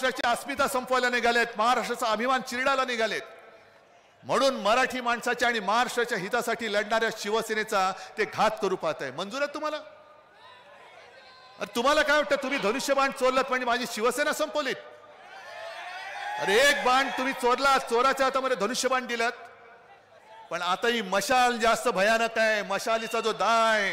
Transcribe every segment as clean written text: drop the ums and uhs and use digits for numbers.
महाराष्ट्राची अस्मिता संपवायला निघालेत, महाराष्ट्राचा अभिमान चिरडायला निघालेत. म्हणून मराठी माणसाच्या आणि महाराष्ट्राच्या हितासाठी लढणाऱ्या शिवसेनेचा ते घात करू पाहत आहे. मंजूर आहे तुम्हाला? तुम्हाला काय वाटतं, तुम्ही धनुष्यबाण चोरलात म्हणजे माझी शिवसेना संपवलीत? अरे एक बाण तुम्ही चोरला, चोराच्या हातामध्ये धनुष्यबाण दिलात. पण आता ही मशाल जास्त भयानक आहे, मशालीचा जो दाय.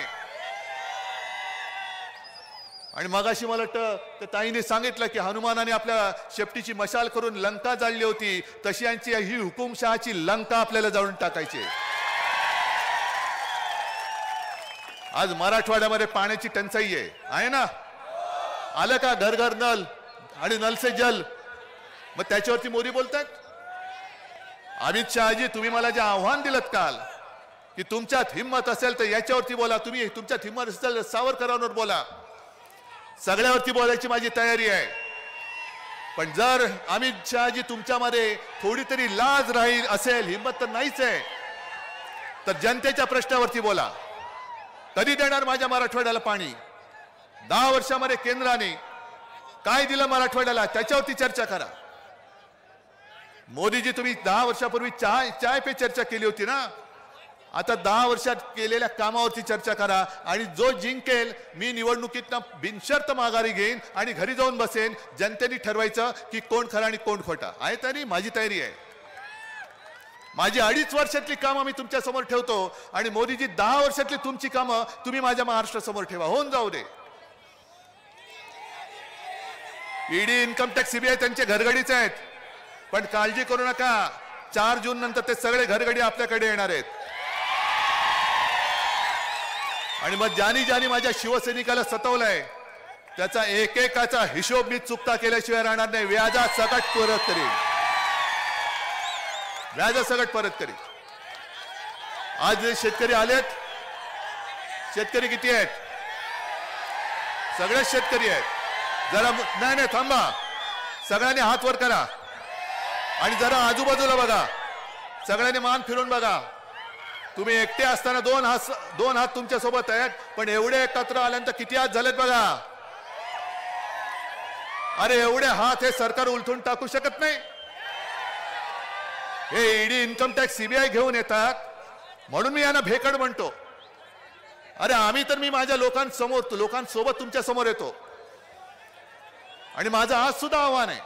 आणि मगाशी मला वाटतं त्या ताईने सांगितलं की हनुमानाने आपल्या शेपटीची मशाल करून लंका जाळली होती, तशी यांची ही हुकुमशहाची लंका आपल्याला जाळून टाकायची. आज मराठवाड्यामध्ये पाण्याची टंचाई आहे ना? आलं का घर घर नल आणि नल से जल? मग त्याच्यावरती मोदी बोलतात. अमित शहाजी, तुम्ही मला जे आव्हान दिलं काल की तुमच्यात हिम्मत असेल तर याच्यावरती बोला, तुम्ही तुमच्यात हिम्मत असेल तर सावरकरांवर बोला, सगळ्यावरती बोलायची माझी तयारी आहे. पण जर अमित शहाजी तुमच्यामध्ये थोडी तरी लाज राहील असेल, हिम्मत तर नाहीच आहे, तर जनतेच्या प्रश्नावरती बोला. कधी देणार माझ्या मराठवाड्याला पाणी? 10 वर्षामध्ये केंद्राने काय दिलं मराठवाड्याला त्याच्यावरती चर्चा करा. मोदीजी, तुम्ही 10 वर्षापूर्वी चाय पे चर्चा केली होती ना, आता 10 वर्षात केलेल्या कामावरती चर्चा करा. आणि जो जिंकेल, मी निवडणुकीतनं बिनशर्त माघारी घेईन आणि घरी जाऊन बसेन. जनतेने ठरवायचं की कोण खरं आणि कोण खोटा आहे. तरी माझी तयारी आहे. माझी 2.5 वर्षातली कामं मी तुमच्या समोर ठेवतो आणि मोदीजी 10 वर्षातली तुमची कामं तुम्ही माझ्या महाराष्ट्रासमोर ठेवा. होऊन जाऊ दे. ईडी, इन्कम टॅक्स, सीबीआय त्यांचे घरगडीच आहेत, पण काळजी करू नका. 4 जून नंतर ते सगळे घरगडी आपल्याकडे येणार आहेत. आणि मग ज्यांनी माझ्या शिवसैनिकाला सतवलंय त्याचा एकेकाचा हिशोब मी चुकता केल्याशिवाय राहणार नाही. व्याजासकट परत करीन, व्याजासकट परत करीन. आज जे शेतकरी आलेत, शेतकरी किती आहेत? सगळे शेतकरी आहेत. जरा नाही थांबा, सगळ्यांनी हात वर करा आणि जरा आजूबाजूला बघा, सगळ्यांनी मान फिरून बघा. तुम्ही एकटे असताना दोन हात तुमच्या सोबत आहेत, पण एवढे एकत्र आल्यानंतर किती हात झालेत बघा. अरे एवढे हात हे सरकार उलथून टाकू शकत नाही. हे ईडी, इन्कम टॅक्स, सीबीआय घेऊन येतात म्हणून मी यांना भेकड म्हणतो. अरे मी माझ्या लोकांसोबत तुमच्या समोर येतो. आणि माझं आज सुद्धा आव्हान आहे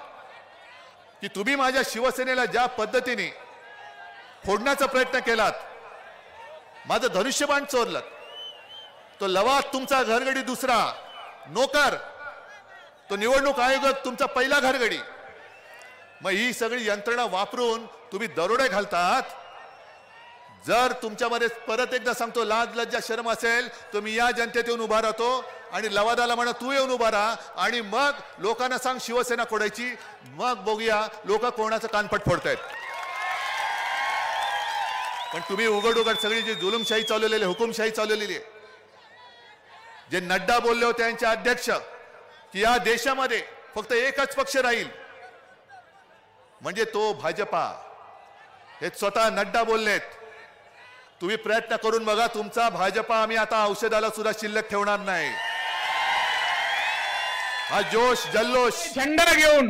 की तुम्ही माझ्या शिवसेनेला ज्या पद्धतीने फोडण्याचा प्रयत्न केलात, माझं धनुष्यबाण चोरलं, तो लवाद तुमचा घरगडी दुसरा, नोकर तो निवडणूक आयोग तुमचा पहिला घरगडी. मग ही सगळी यंत्रणा वापरून तुम्ही दरोडे घालतात. जर तुमच्यामध्ये परत एकदा सांगतो, लाज लज्जा शरम असेल तर मी या जनतेत येऊन उभा राहतो आणि लवादाला म्हणा तू येऊन उभा राहा आणि मग लोकांना सांग शिवसेना फोडायची. मग बघूया लोक कोणाचं कानपट फोडतायत. पण तुम्ही उघड सगळी जी जुलुमशाही चालवलेली, हुकुमशाही चालवलेली आहे, जे नड्डा बोलले होते यांचे अध्यक्ष की या देशामध्ये फक्त एकच पक्ष राहील म्हणजे तो भाजपा, हे स्वतः नड्डा बोललेत. तुम्ही प्रयत्न करून बघा, तुमचा भाजपा आम्ही आता औषधाला सुद्धा शिल्लक ठेवणार नाही. हा जोश जल्लोष झेंडा घेऊन